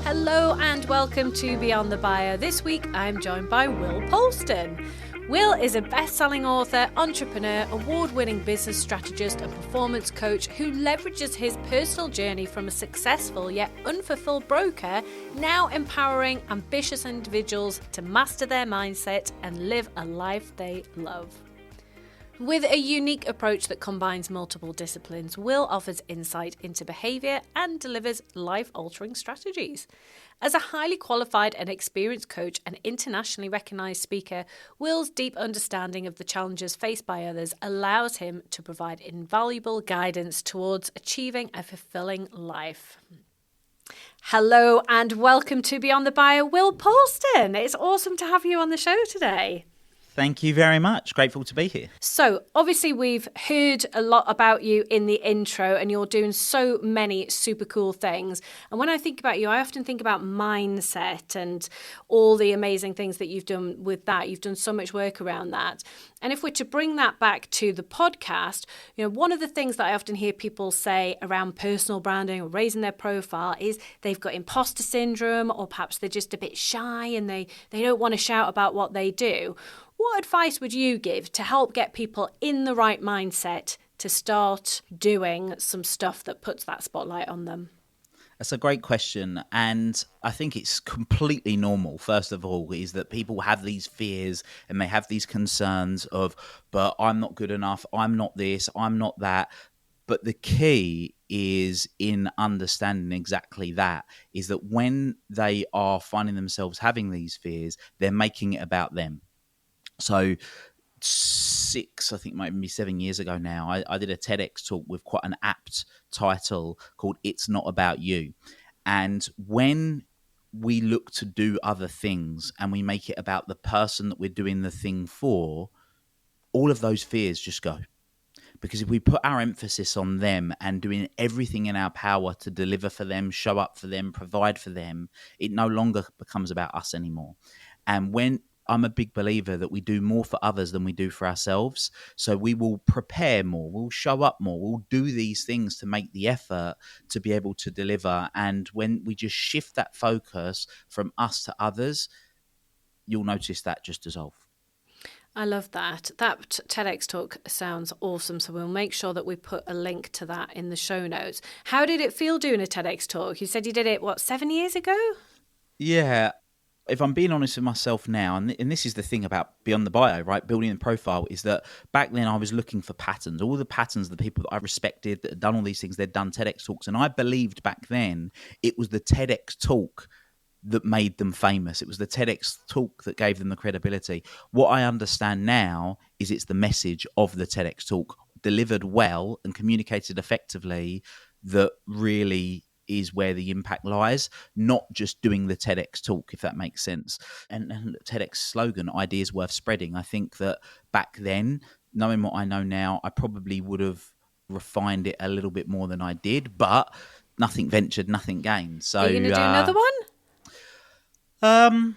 Hello and welcome to Beyond the Bio. This week I'm joined by Will Polston. Will is a best-selling author, entrepreneur, award-winning business strategist and performance coach who leverages his personal journey from a successful yet unfulfilled broker, now empowering ambitious individuals to master their mindset and live a life they love. With a unique approach that combines multiple disciplines, Will offers insight into behaviour and delivers life-altering strategies. As a highly qualified and experienced coach and internationally recognised speaker, Will's deep understanding of the challenges faced by others allows him to provide invaluable guidance towards achieving a fulfilling life. Hello and welcome to Beyond the Bio, Will Polston. It's awesome to have you on the show today. Thank you very much. Grateful to be here. So, obviously, we've heard a lot about you in the intro, and you're doing so many super cool things. And when I think about you, I often think about mindset and all the amazing things that you've done with that. You've done so much work around that. And if we're to bring that back to the podcast, one of the things that I often hear people say around personal branding or raising their profile is they've got imposter syndrome, or perhaps they're just a bit shy and they don't want to shout about what they do. What advice would you give to help get people in the right mindset to start doing some stuff that puts that spotlight on them? That's a great question. And I think it's completely normal, first of all, is that people have these fears and they have these concerns of, but I'm not good enough, I'm not this, I'm not that. But the key is in understanding exactly that, is that when they are finding themselves having these fears, they're making it about them. So 7 years ago now, I did a TEDx talk with quite an apt title called It's Not About You. And when we look to do other things and we make it about the person that we're doing the thing for, all of those fears just go. Because if we put our emphasis on them and doing everything in our power to deliver for them, show up for them, provide for them, it no longer becomes about us anymore. And when I'm a big believer that we do more for others than we do for ourselves. So we will prepare more, we'll show up more, we'll do these things to make the effort to be able to deliver. And when we just shift that focus from us to others, you'll notice that just dissolve. I love that. That TEDx talk sounds awesome. So we'll make sure that we put a link to that in the show notes. How did it feel doing a TEDx talk? You said you did it, 7 years ago? Yeah. If I'm being honest with myself now, and this is the thing about Beyond the Bio, right, building the profile, is that back then I was looking for patterns, all the patterns of the people that I respected that had done all these things, they'd done TEDx talks, and I believed back then it was the TEDx talk that made them famous. It was the TEDx talk that gave them the credibility. What I understand now is it's the message of the TEDx talk delivered well and communicated effectively that really is where the impact lies, not just doing the TEDx talk, if that makes sense. And the TEDx slogan, ideas worth spreading. I think that back then, knowing what I know now, I probably would have refined it a little bit more than I did, but nothing ventured, nothing gained. So are you going to do another one?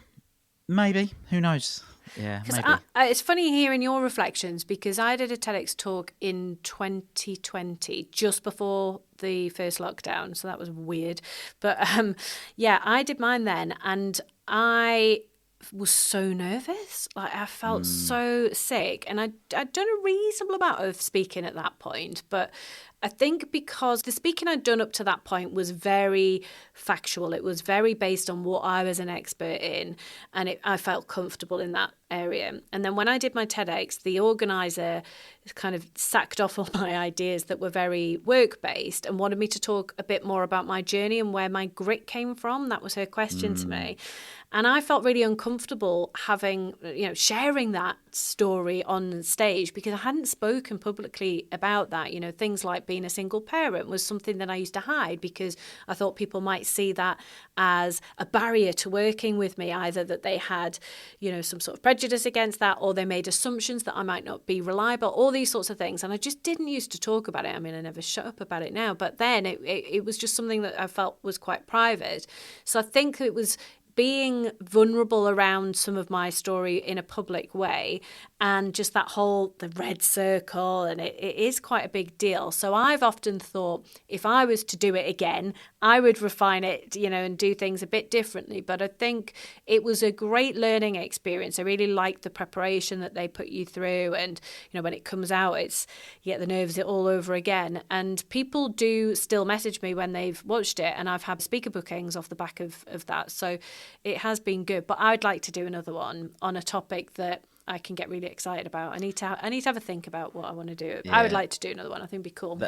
Maybe. Who knows? Yeah, maybe. It's funny hearing your reflections, because I did a TEDx talk in 2020, just before the first lockdown. So that was weird. But I did mine then. And I was so nervous. I felt so sick. And I'd done a reasonable amount of speaking at that point. But I think because the speaking I'd done up to that point was very factual. It was very based on what I was an expert in. And I felt comfortable in that area. And then when I did my TEDx, the organizer kind of sacked off all my ideas that were very work-based and wanted me to talk a bit more about my journey and where my grit came from. That was her question to me. And I felt really uncomfortable sharing that story on stage, because I hadn't spoken publicly about that. Things like being a single parent was something that I used to hide, because I thought people might see that as a barrier to working with me, either that they had, some sort of prejudice against that, or they made assumptions that I might not be reliable, all these sorts of things. And I just didn't used to talk about it. I mean, I never shut up about it now, but then it was just something that I felt was quite private. So I think it was being vulnerable around some of my story in a public way, and just that whole, the red circle, and it is quite a big deal. So I've often thought if I was to do it again, I would refine it, and do things a bit differently. But I think it was a great learning experience. I really liked the preparation that they put you through. And, when it comes out, you get the nerves all over again. And people do still message me when they've watched it, and I've had speaker bookings off the back of that. So it has been good. But I'd like to do another one on a topic that I can get really excited about. I need to have a think about what I want to do. Yeah. I would like to do another one. I think it'd be cool.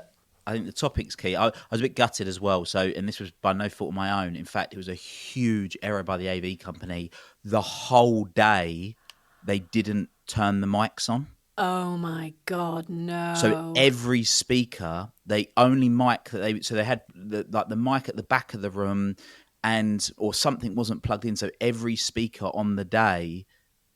I think the topic's key. I was a bit gutted as well. So, and this was by no fault of my own. In fact, it was a huge error by the AV company. The whole day, they didn't turn the mics on. Oh my God, no. So every speaker, they only mic that they had the mic at the back of the room, or something wasn't plugged in. So every speaker on the day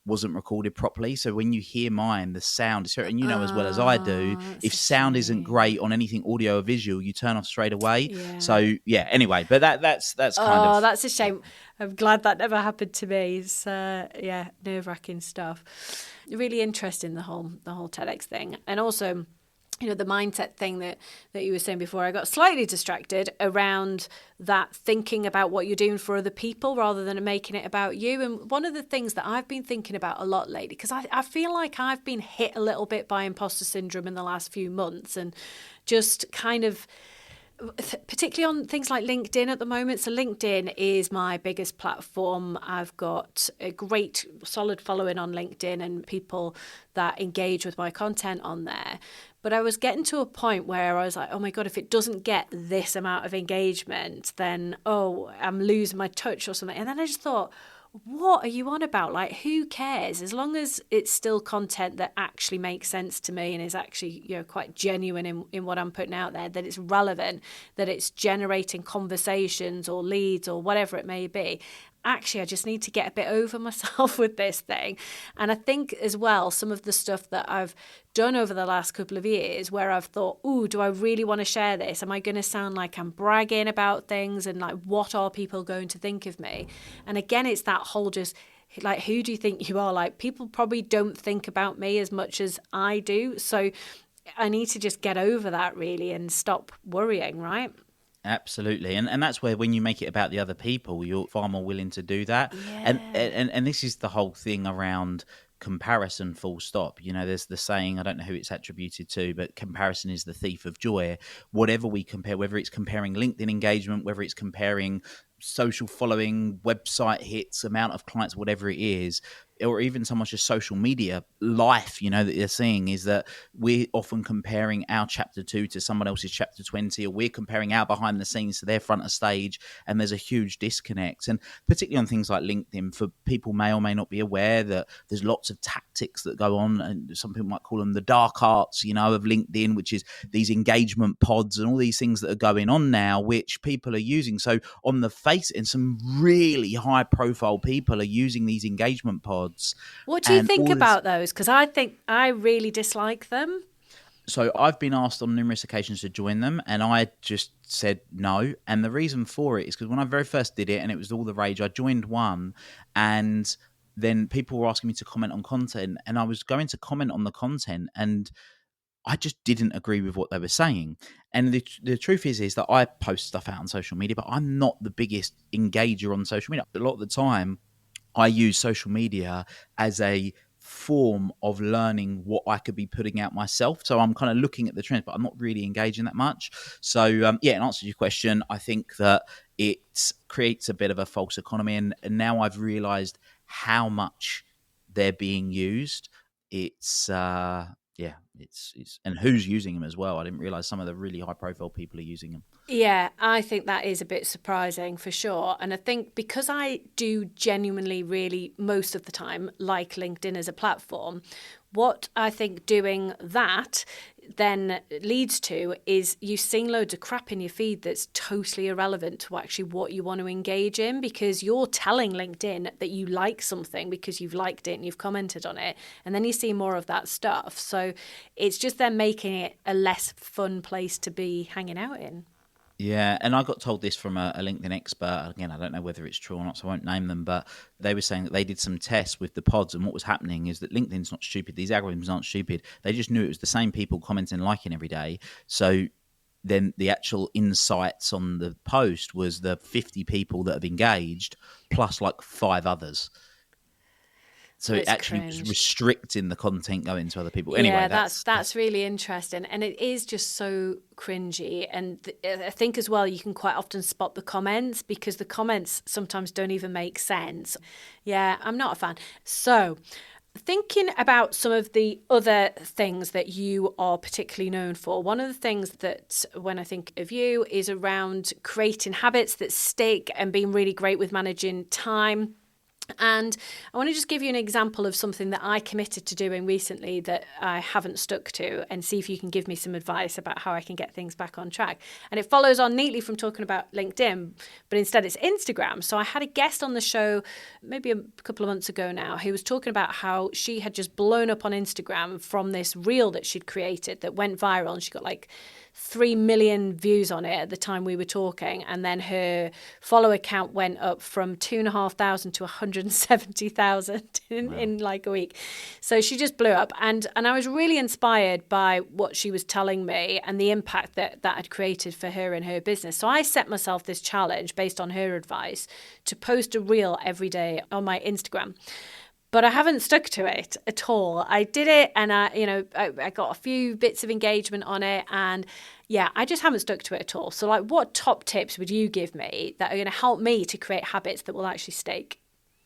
wasn't recorded properly. So when you hear mine, the sound is, and as well as I do, if sound isn't great on anything audio or visual, you turn off straight away. Yeah. So yeah, anyway, but that's kind of... Oh, that's a shame. I'm glad that never happened to me. It's nerve-wracking stuff. Really interesting, the whole TEDx thing. And also, the mindset thing that you were saying before, I got slightly distracted around that, thinking about what you're doing for other people rather than making it about you. And one of the things that I've been thinking about a lot lately, because I feel like I've been hit a little bit by imposter syndrome in the last few months, and just kind of, particularly on things like LinkedIn at the moment. So LinkedIn is my biggest platform. I've got a great solid following on LinkedIn and people that engage with my content on there. But I was getting to a point where I was like, oh my God, if it doesn't get this amount of engagement, then, I'm losing my touch or something. And then I just thought, what are you on about? Like, who cares? As long as it's still content that actually makes sense to me and is actually, quite genuine in what I'm putting out there, that it's relevant, that it's generating conversations or leads or whatever it may be. Actually, I just need to get a bit over myself with this thing. And I think as well, some of the stuff that I've done over the last couple of years where I've thought, do I really want to share this? Am I going to sound like I'm bragging about things? And like, what are people going to think of me? And again, it's that whole just like, who do you think you are? Like, people probably don't think about me as much as I do. So I need to just get over that really and stop worrying, right? Absolutely. And that's where, when you make it about the other people, you're far more willing to do that. Yeah. And this is the whole thing around comparison, full stop. There's the saying, I don't know who it's attributed to, but comparison is the thief of joy. Whatever we compare, whether it's comparing LinkedIn engagement, whether it's comparing social following, website hits, amount of clients, whatever it is, or even someone's just social media life, that they're seeing, is that we're often comparing our chapter 2 to someone else's chapter 20, or we're comparing our behind the scenes to their front of stage, and there's a huge disconnect. And particularly on things like LinkedIn, for people may or may not be aware that there's lots of tactics that go on, and some people might call them the dark arts, of LinkedIn, which is these engagement pods and all these things that are going on now, which people are using. So on the face, and some really high profile people are using these engagement pods. What do you think about those? Because I think I really dislike them. So I've been asked on numerous occasions to join them, and I just said no. And the reason for it is because when I very first did it, and it was all the rage, I joined one, and then people were asking me to comment on content, and I was going to comment on the content, and I just didn't agree with what they were saying. And the truth is that I post stuff out on social media, but I'm not the biggest engager on social media. A lot of the time, I use social media as a form of learning what I could be putting out myself. So I'm kind of looking at the trends, but I'm not really engaging that much. So in answer to your question, I think that it creates a bit of a false economy. And now I've realized how much they're being used. It's and who's using them as well. I didn't realize some of the really high profile people are using them. Yeah, I think that is a bit surprising for sure. And I think because I do genuinely really most of the time like LinkedIn as a platform, what I think doing that then leads to is you seeing loads of crap in your feed that's totally irrelevant to actually what you want to engage in, because you're telling LinkedIn that you like something because you've liked it and you've commented on it, and then you see more of that stuff. So it's just them making it a less fun place to be hanging out in. Yeah, and I got told this from a LinkedIn expert. Again, I don't know whether it's true or not, so I won't name them, but they were saying that they did some tests with the pods, and what was happening is that LinkedIn's not stupid. These algorithms aren't stupid. They just knew it was the same people commenting and liking every day. So then the actual insights on the post was the 50 people that have engaged plus like 5 others. So it It's actually was cringe. restricting the content going to other people. Anyway, Yeah, that's really interesting, and it is just so cringy. And I think as well, you can quite often spot the comments because the comments sometimes don't even make sense. Yeah, I'm not a fan. So, thinking about some of the other things that you are particularly known for, one of the things that when I think of you is around creating habits that stick and being really great with managing time. And I want to just give you an example of something that I committed to doing recently that I haven't stuck to, and see if you can give me some advice about how I can get things back on track. And it follows on neatly from talking about LinkedIn, but instead it's Instagram. So I had a guest on the show maybe a couple of months ago now who was talking about how she had just blown up on Instagram from this reel that she'd created that went viral, and she got like 3 million views on it at the time we were talking, and then her follower count went up from 2,500 to 170,000 in like a week. So she just blew up, and I was really inspired by what she was telling me and the impact that had created for her and her business. So I set myself this challenge based on her advice to post a reel every day on my Instagram. But I haven't stuck to it at all. I did it, and I got a few bits of engagement on it, and yeah, I just haven't stuck to it at all. So like, what top tips would you give me that are going to help me to create habits that will actually stick?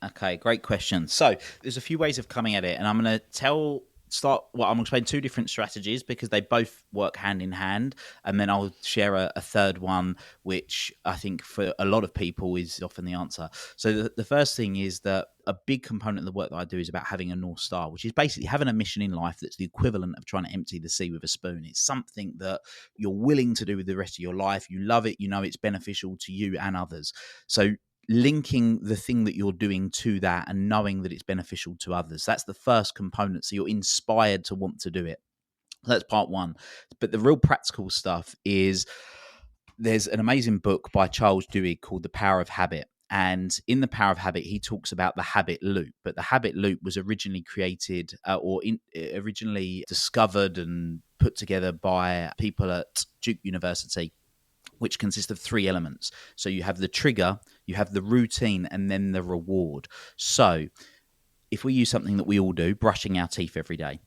Okay, great question. So there's a few ways of coming at it, and I'm going to I'm going to explain 2 different strategies because they both work hand in hand, and then I'll share a third one, which I think for a lot of people is often the answer. So the first thing is that a big component of the work that I do is about having a North Star, which is basically having a mission in life that's the equivalent of trying to empty the sea with a spoon. It's something that you're willing to do with the rest of your life. You love it. You know it's beneficial to you and others. So linking the thing that you're doing to that and knowing that it's beneficial to others. That's the first component. So you're inspired to want to do it. So that's part one. But the real practical stuff is there's an amazing book by Charles Duhigg called The Power of Habit. And in The Power of Habit, he talks about the habit loop. But the habit loop was originally created originally discovered and put together by people at Duke University, which consists of 3 elements. So you have the trigger, you have the routine, and then the reward. So if we use something that we all do, brushing our teeth every day,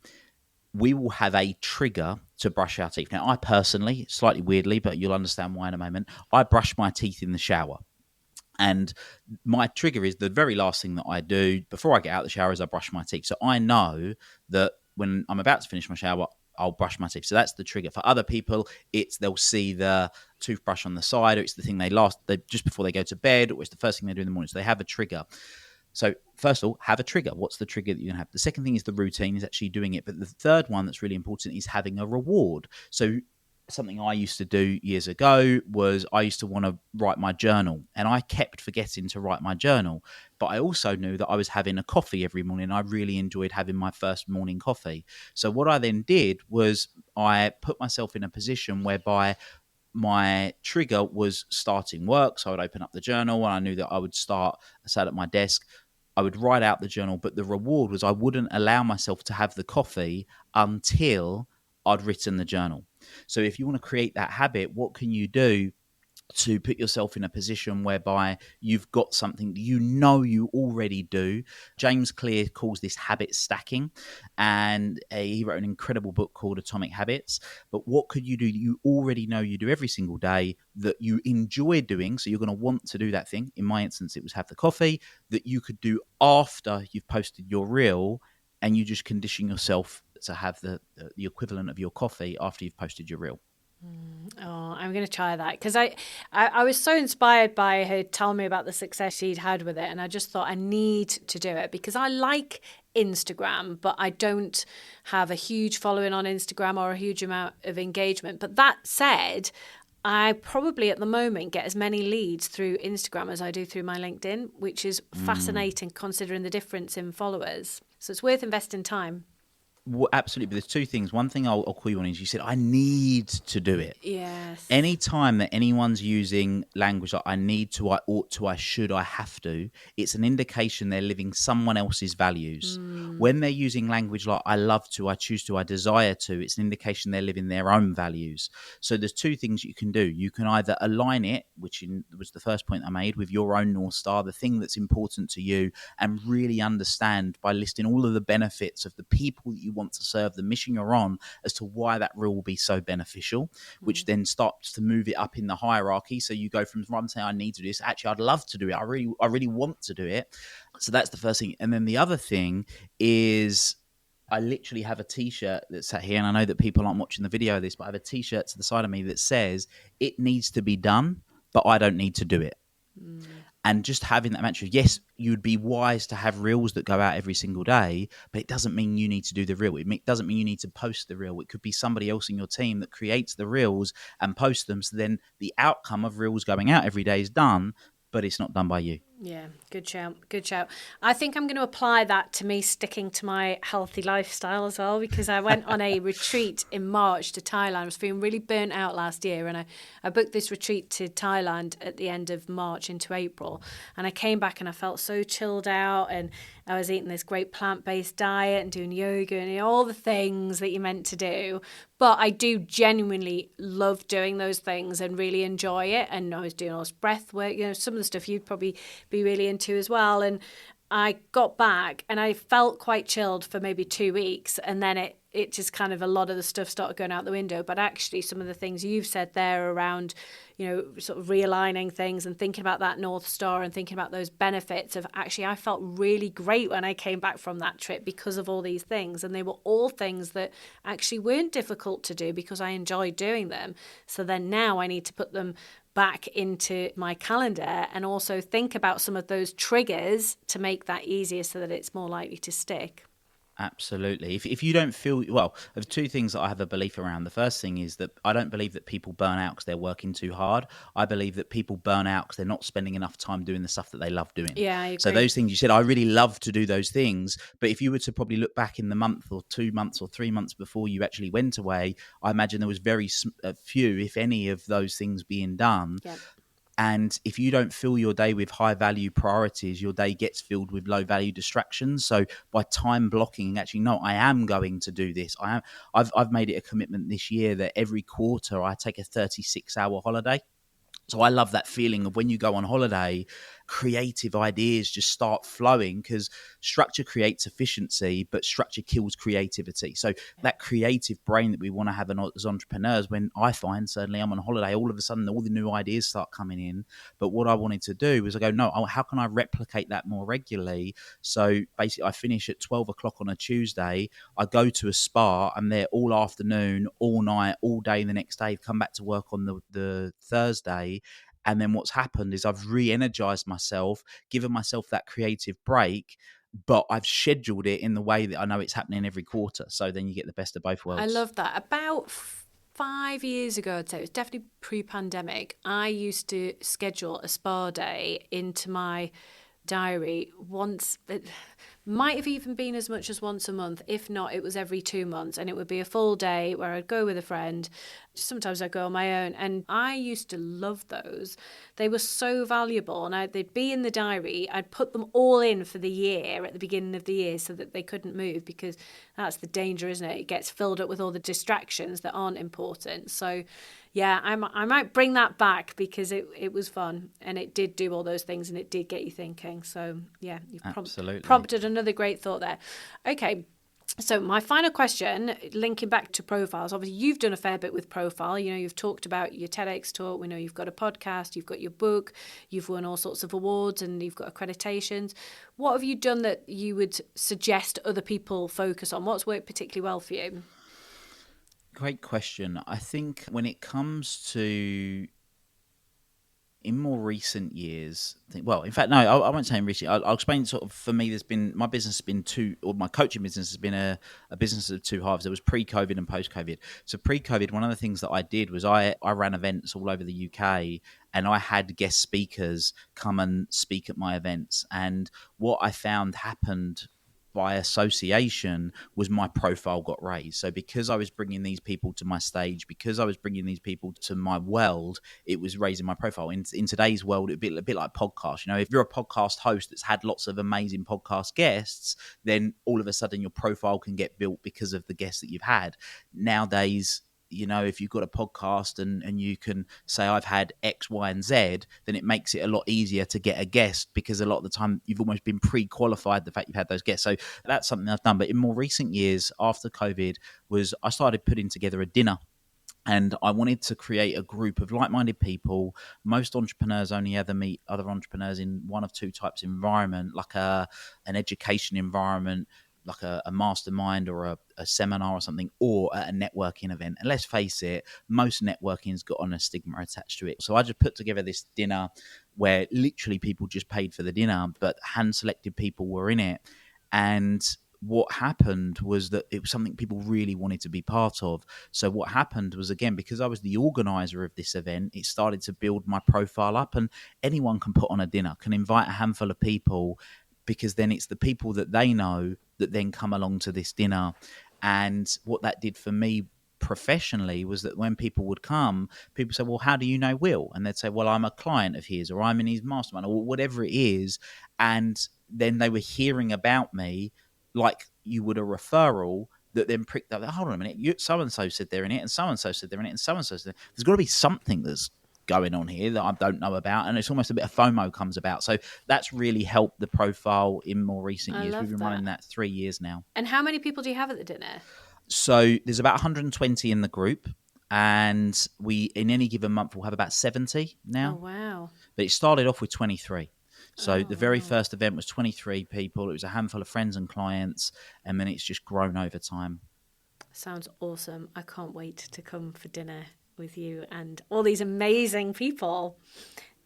we will have a trigger to brush our teeth. Now, I personally, slightly weirdly, but you'll understand why in a moment, I brush my teeth in the shower. And my trigger is the very last thing that I do before I get out of the shower is I brush my teeth. So I know that when I'm about to finish my shower, I'll brush my teeth. So that's the trigger. For other people, they'll see the toothbrush on the side, or it's the thing they just before they go to bed, or it's the first thing they do in the morning. So they have a trigger. So first of all, have a trigger. What's the trigger that you're going to have? The second thing is the routine, is actually doing it. But the third one that's really important is having a reward. So something I used to do years ago was I used to want to write my journal, and I kept forgetting to write my journal. But I also knew that I was having a coffee every morning. I really enjoyed having my first morning coffee. So what I then did was I put myself in a position whereby my trigger was starting work. So I would open up the journal, and I knew that I sat at my desk, I would write out the journal, but the reward was I wouldn't allow myself to have the coffee until I'd written the journal. So if you want to create that habit, what can you do to put yourself in a position whereby you've got something you already do? James Clear calls this habit stacking, and he wrote an incredible book called Atomic Habits. But what could you do that you already know you do every single day that you enjoy doing? So you're going to want to do that thing. In my instance, it was have the coffee, that you could do after you've posted your reel, and you just condition yourself to have the equivalent of your coffee after you've posted your reel. Oh, I'm going to try that because I was so inspired by her telling me about the success she'd had with it, and I just thought I need to do it because I like Instagram, but I don't have a huge following on Instagram or a huge amount of engagement. But that said, I probably at the moment get as many leads through Instagram as I do through my LinkedIn, which is fascinating considering the difference in followers. So it's worth investing time. Well, absolutely. But there's two things. One thing I'll call you on is you said, I need to do it. Yes. Any time that anyone's using language like I need to, I ought to, I should, I have to, it's an indication they're living someone else's values. When they're using language like I love to, I choose to, I desire to, it's an indication they're living their own values. So there's two things you can do. You can either align it, which was the first point I made, with your own North Star, the thing that's important to you, and really understand by listing all of the benefits of the people that you want to serve, the mission you're on, as to why that rule will be so beneficial, which then starts to move it up in the hierarchy. So you go from I'm saying I need to do this, actually I'd love to do it, I really want to do it. So that's the first thing. And then the other thing is I literally have a t-shirt that's sat here, and I know that people aren't watching the video of this, but I have a t-shirt to the side of me that says it needs to be done, but I don't need to do it. And just having that mantra, yes, you'd be wise to have reels that go out every single day, but it doesn't mean you need to do the reel. It doesn't mean you need to post the reel. It could be somebody else in your team that creates the reels and posts them. So then the outcome of reels going out every day is done, but it's not done by you. Yeah, good shout. Good shout. I think I'm going to apply that to me sticking to my healthy lifestyle as well, because I went on a retreat in March to Thailand. I was feeling really burnt out last year, and I booked this retreat to Thailand at the end of March into April. And I came back and I felt so chilled out, and I was eating this great plant-based diet and doing yoga and all the things that you're meant to do. But I do genuinely love doing those things and really enjoy it. And I was doing all this breath work, some of the stuff you'd probably be really into as well. And I got back and I felt quite chilled for maybe 2 weeks, and then it just kind of, a lot of the stuff started going out the window. But actually some of the things you've said there around, sort of realigning things and thinking about that North Star and thinking about those benefits of, actually I felt really great when I came back from that trip because of all these things. And they were all things that actually weren't difficult to do because I enjoyed doing them. So then now I need to put them back into my calendar and also think about some of those triggers to make that easier so that it's more likely to stick. Absolutely. If you don't feel, well, there's two things that I have a belief around. The first thing is that I don't believe that people burn out because they're working too hard. I believe that people burn out because they're not spending enough time doing the stuff that they love doing. Yeah, I agree. So those things you said, I really love to do those things. But if you were to probably look back in the month or 2 months or 3 months before you actually went away, I imagine there was very few, if any, of those things being done. Yep. And if you don't fill your day with high value priorities, your day gets filled with low value distractions. So by time blocking, actually, no, I am going to do this. I've made it a commitment this year that every quarter I take a 36-hour holiday. So I love that feeling of when you go on holiday, creative ideas just start flowing, because structure creates efficiency, but structure kills creativity. So that creative brain that we want to have as entrepreneurs, when I find, certainly I'm on holiday, all of a sudden all the new ideas start coming in. But what I wanted to do was I go, no, how can I replicate that more regularly? So basically I finish at 12 o'clock on a Tuesday. I go to a spa. I'm there all afternoon, all night, all day the next day, come back to work on the Thursday. And then what's happened is I've re-energized myself, given myself that creative break, but I've scheduled it in the way that I know it's happening every quarter. So then you get the best of both worlds. I love that. About 5 years ago, I'd say, it was definitely pre-pandemic, I used to schedule a spa day into my diary once. It might have even been as much as once a month. If not, it was every 2 months, and it would be a full day where I'd go with a friend. Sometimes I'd go on my own, and I used to love those. They were so valuable, and they'd be in the diary. I'd put them all in for the year at the beginning of the year so that they couldn't move, because that's the danger, isn't it? It gets filled up with all the distractions that aren't important. So yeah, I might bring that back, because it was fun, and it did do all those things, and it did get you thinking. So yeah, you've prompted another great thought there. Okay. So my final question, linking back to profiles, obviously you've done a fair bit with profile. You've talked about your TEDx talk. We know you've got a podcast, you've got your book, you've won all sorts of awards, and you've got accreditations. What have you done that you would suggest other people focus on? What's worked particularly well for you? Great question. I think when it comes to, in more recent years, well, in fact, no, I won't say in recent. I'll explain. Sort of, for me, my business has been my coaching business has been a business of two halves. There was pre-COVID and post-COVID. So pre-COVID, one of the things that I did was I ran events all over the UK, and I had guest speakers come and speak at my events. And what I found happened by association was my profile got raised. So because I was bringing these people to my stage, because I was bringing these people to my world, it was raising my profile. In today's world, it'd be a bit like podcasts. You know, if you're a podcast host that's had lots of amazing podcast guests, then all of a sudden your profile can get built because of the guests that you've had. Nowadays, you know, if you've got a podcast and you can say I've had X, Y, and Z, then it makes it a lot easier to get a guest, because a lot of the time you've almost been pre-qualified the fact you've had those guests. So that's something I've done. But in more recent years, after COVID, I started putting together a dinner. And I wanted to create a group of like-minded people. Most entrepreneurs only ever meet other entrepreneurs in one of two types of environment, like an education environment, like a mastermind or a seminar or something, or at a networking event. And let's face it, most networking's got on a stigma attached to it. So I just put together this dinner where literally people just paid for the dinner, but hand-selected people were in it. And what happened was that it was something people really wanted to be part of. So what happened was, again, because I was the organizer of this event, it started to build my profile up. And anyone can put on a dinner, can invite a handful of people, because then it's the people that they know that then come along to this dinner. And what that did for me professionally was that when people would come, people say, well, how do you know Will? And they'd say, well, I'm a client of his, or I'm in his mastermind, or whatever it is. And then they were hearing about me like you would a referral, that then pricked up, hold on a minute, so-and-so said they're in it, and so-and-so said they're in it, and so-and-so said there's got to be something that's going on here that I don't know about. And it's almost a bit of FOMO comes about. So that's really helped the profile in more recent years. We've been running that 3 years now. And how many people do you have at the dinner? So there's about 120 in the group. And we, in any given month, we'll have about 70 now. Oh, wow. But it started off with 23. So the very first event was 23 people. It was a handful of friends and clients, and then it's just grown over time. Sounds awesome. I can't wait to come for dinner with you and all these amazing people.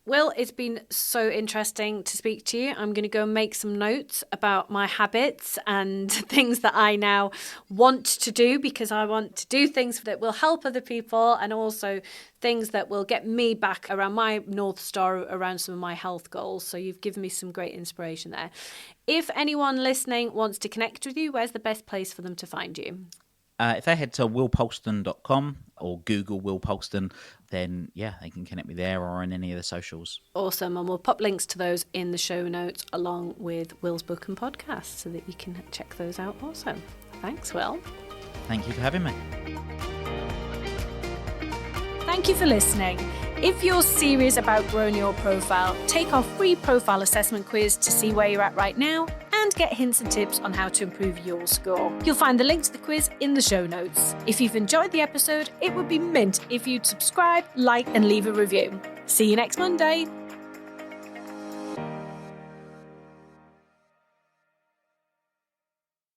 Will, it's been so interesting to speak to you. I'm going to go and make some notes about my habits and things that I now want to do, because I want to do things that will help other people, and also things that will get me back around my North Star, around some of my health goals. So you've given me some great inspiration there. If anyone listening wants to connect with you, where's the best place for them to find you? If they head to willpolston.com or Google Will Polston, then they can connect me there or on any of the socials. Awesome. And we'll pop links to those in the show notes, along with Will's book and podcast, so that you can check those out also. Thanks, Will. Thank you for having me. Thank you for listening. If you're serious about growing your profile, take our free profile assessment quiz to see where you're at right now and get hints and tips on how to improve your score. You'll find the link to the quiz in the show notes. If you've enjoyed the episode, it would be mint if you'd subscribe, like, and leave a review. See you next Monday.